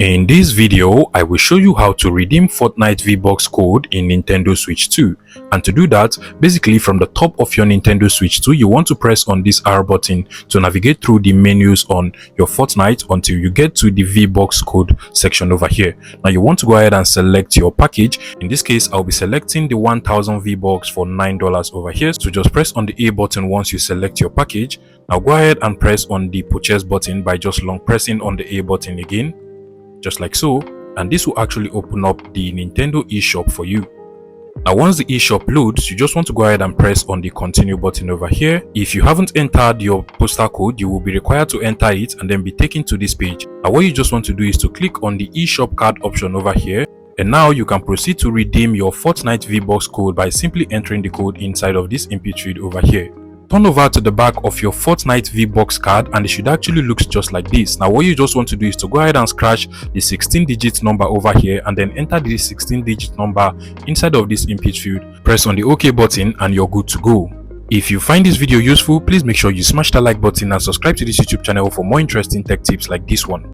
In this video, I will show you how to redeem Fortnite V-Bucks code in Nintendo Switch 2. And to do that, basically from the top of your Nintendo Switch 2, you want to press on this R button to navigate through the menus on your Fortnite until you get to the V-Bucks code section over here. Now you want to go ahead and select your package. In this case, I'll be selecting the 1000 V-Bucks for $9 over here. So just press on the A button once you select your package. Now go ahead and press on the purchase button by just long pressing on the A button again, just like so, and this will actually open up the Nintendo eShop for you. Now once the eShop loads, you just want to go ahead and press on the continue button over here. If you haven't entered your postal code, you will be required to enter it and then be taken to this page. Now what you just want to do is to click on the eShop card option over here, and now you can proceed to redeem your Fortnite V-Bucks code by simply entering the code inside of this input field over here. Turn over to the back of your Fortnite V-Bucks card and it should actually look just like this. Now what you just want to do is to go ahead and scratch the 16-digit number over here and then enter the 16-digit number inside of this input field. Press on the OK button and you're good to go. If you find this video useful, please make sure you smash the like button and subscribe to this YouTube channel for more interesting tech tips like this one.